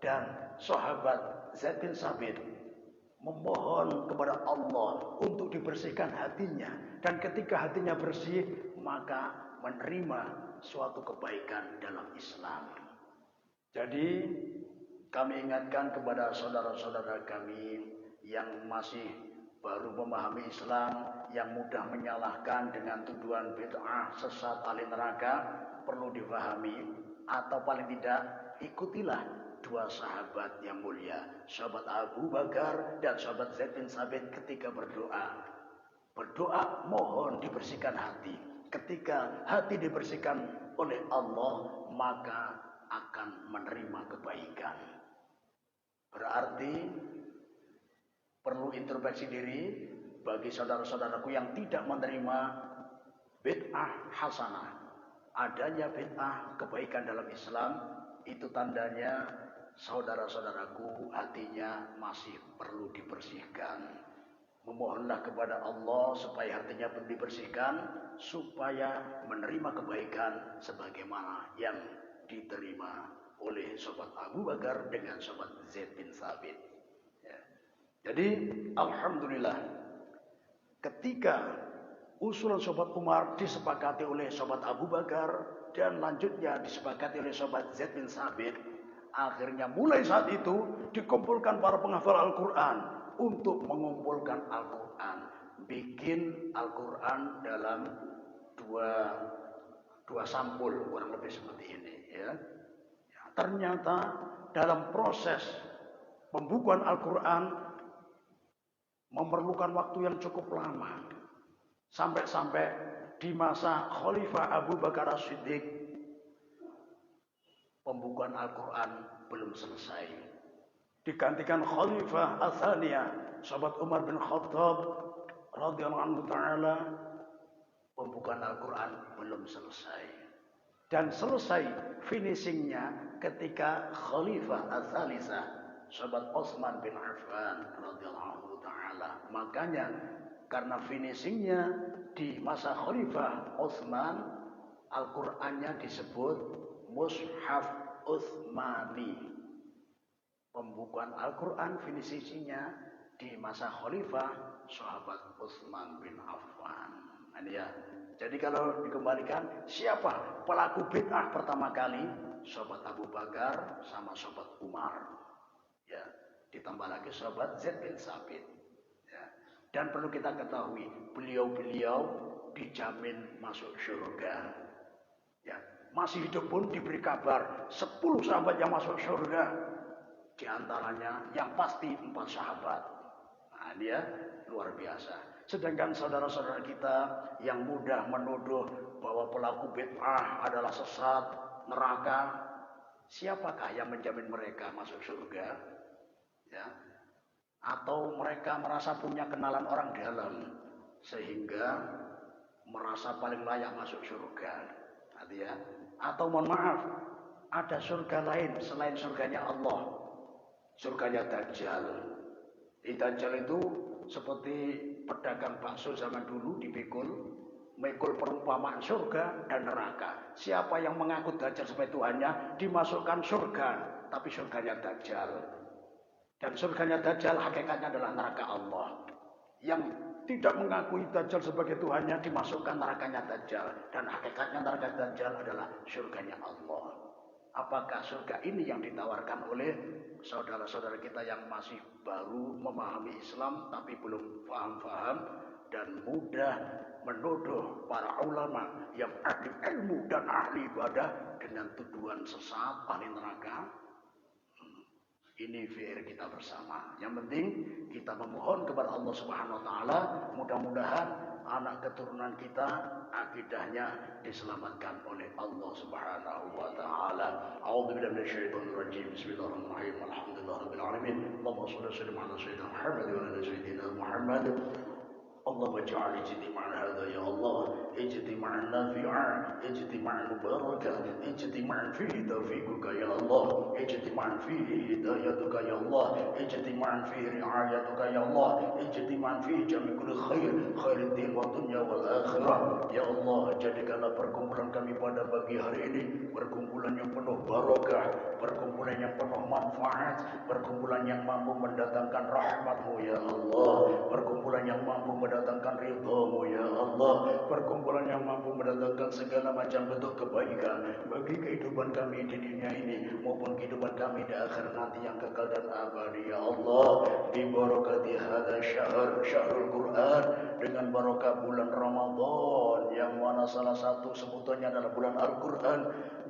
dan sahabat Zaid bin Thabit memohon kepada Allah untuk dibersihkan hatinya. Dan ketika hatinya bersih, maka menerima suatu kebaikan dalam Islam. Jadi kami ingatkan kepada saudara-saudara kami yang masih baru memahami Islam, yang mudah menyalahkan dengan tuduhan bid'ah, sesat, ahli neraka. perlu difahami, atau paling tidak ikutilah dua sahabat yang mulia, sahabat Abu Bakar dan sahabat Zaid bin Sabit ketika berdoa. Berdoa mohon dibersihkan hati. Ketika hati dibersihkan oleh Allah, maka akan menerima kebaikan. Berarti perlu introspeksi diri bagi saudara-saudaraku yang tidak menerima bid'ah hasanah. Adanya bid'ah kebaikan dalam Islam, itu tandanya saudara-saudaraku hatinya masih perlu dibersihkan. Memohonlah kepada Allah supaya hatinya pun dibersihkan, supaya menerima kebaikan sebagaimana yang diterima oleh sahabat Abu Bakar dengan sahabat Zaid bin Sabit. Ya. Jadi alhamdulillah, ketika usulan sahabat Umar disepakati oleh sahabat Abu Bakar dan lanjutnya disepakati oleh sahabat Zaid bin Sabit, akhirnya mulai saat itu dikumpulkan para penghafal Al-Quran untuk mengumpulkan Al-Quran, bikin Al-Quran dalam dua sampul, kurang lebih seperti ini. Ya. Ternyata dalam proses pembukuan Al-Quran memerlukan waktu yang cukup lama. Sampai-sampai di masa Khalifah Abu Bakar As-Siddiq, pembukuan Al-Quran belum selesai. Digantikan Khalifah Ats-Tsaniyah, sahabat Umar bin Khattab radhiyallahu anhu ta'ala, pembukaan Al-Quran belum selesai. Dan selesai finishingnya ketika Khalifah Ats-Tsalisah, sahabat Utsman bin Affan radhiyallahu anhu ta'ala. Makanya karena finishingnya di masa Khalifah Utsman, Al-Qur'annya disebut Mushaf Utsmani. Pembukuan Al-Qur'an finishingnya di masa Khalifah sahabat Utsman bin Affan. Ini ya. Jadi kalau dikembalikan, siapa pelaku bid'ah pertama kali? Sahabat Abu Bakar sama sahabat Umar. Ya, ditambah lagi sahabat Zaid bin Sabit. Ya. Dan perlu kita ketahui, beliau-beliau dijamin masuk surga. Ya, masih hidup pun diberi kabar 10 sahabat yang masuk surga. Di antaranya yang pasti 4 sahabat. Nah, dia luar biasa. Sedangkan saudara-saudara kita yang mudah menuduh bahwa pelaku bid'ah adalah sesat, neraka, siapakah yang menjamin mereka masuk surga? Ya. Atau mereka merasa punya kenalan orang dalam sehingga merasa paling layak masuk surga. Ya. Atau mohon maaf, ada surga lain selain surganya Allah, surganya Dajjal. Di Dajjal itu seperti pedagang bakso zaman dulu dipikul, mekul perumpamaan surga dan neraka. Siapa yang mengaku Dajjal sebagai Tuhannya dimasukkan surga, tapi surganya Dajjal. Dan surganya Dajjal hakikatnya adalah neraka Allah. Yang tidak mengakui Dajjal sebagai Tuhannya dimasukkan nerakanya Dajjal, dan hakikatnya neraka Dajjal adalah surganya Allah. Apakah surga ini yang ditawarkan oleh saudara-saudara kita yang masih baru memahami Islam tapi belum paham-paham dan mudah menuduh para ulama yang ahli ilmu dan ahli ibadah dengan tuduhan sesat, ahli neraka? Ini VR kita bersama. Yang penting kita memohon kepada Allah Subhanahu wa taala, mudah-mudahan anak keturunan kita akidahnya diselamatkan oleh Allah Subhanahu wa taala. A'udzubillahi minasyaitonir rajim. Bismillahirrahmanirrahim. Alhamdulillahirabbil alamin. Allahumma shalli wa sallim ala sayyidina Muhammad wa ala sayyidina Muhammad. اللهم اجعل اجتماعنا هذا يا الله اجتماعا نافعا اجتماعا مباركا اجتماعا فيه توفيقك يا الله اجتماعا فيه هدايتك يا الله اجتماعا فيه رعايتك يا الله اجتماعا فيه جميع كل خير الدين والدنيا والآخرة ya Allah, jadikanlah perkumpulan kami pada pagi hari ini perkumpulan yang penuh barakah, perkumpulan yang penuh manfaat, perkumpulan yang mampu mendatangkan rahmat-Mu ya Allah, perkumpulan yang mampu mendatangkan ridha-Mu ya Allah, perkumpulan yang mampu mendatangkan segala macam bentuk kebaikan bagi kehidupan kami di dunia ini maupun kehidupan kami di akhir nanti yang kekal dan abadi ya Allah. Bi barakati hadza syahrul Quran, dengan barokah bulan Ramadan yang mana salah satu sebutannya adalah bulan Al-Quran,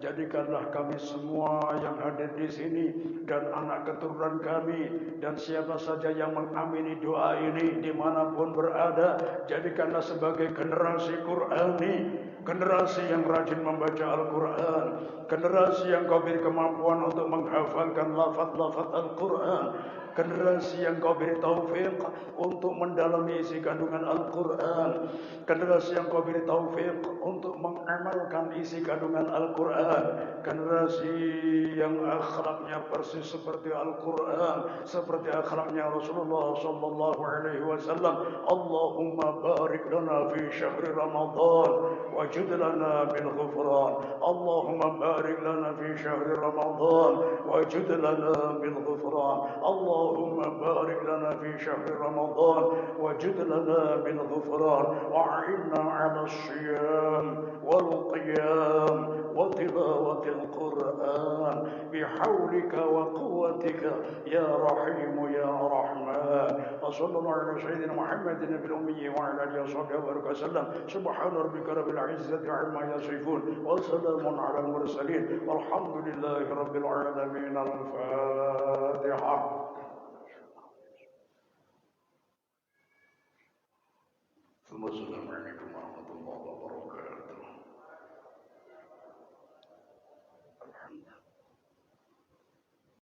jadikanlah kami semua yang hadir di sini dan anak keturunan kami dan siapa saja yang mengamini doa ini dimanapun berada, jadikanlah sebagai generasi Qurani, generasi yang rajin membaca Al-Quran, generasi yang kau beri kemampuan untuk menghafalkan lafaz-lafaz Al-Quran, generasi yang kau beri taufik untuk mendalami isi kandungan Al-Quran, generasi yang kau beri taufik untuk mengamalkan isi kandungan Al-Quran, generasi yang akhlaknya persis seperti Al-Quran, seperti akhlaknya Rasulullah sallallahu alaihi wasallam. Allahumma barik lana fi syahri Ramadan wajid lana bil ghufran. Allahumma barik lana fi syahri Ramadan wajid lana bil ghufran. Allahumma barik lana fi syahri Ramadan wajid lana bil ghufran wa'inna 'ala as-siyam wal qiyam wa tilawatil Quran bihaulika wa quwwatika ya Rahim ya Rahman. Sallallahu alaihi sayyidina Muhammadin bil ummi wa ala alihi wa sallam. Subhana rabbika rabbil izzati amma yasifun wa salamun alal mursalin walhamdulillahi rabbil alamin. Al-Fatihah. Assalamualaikum warahmatullahi wabarakatuh.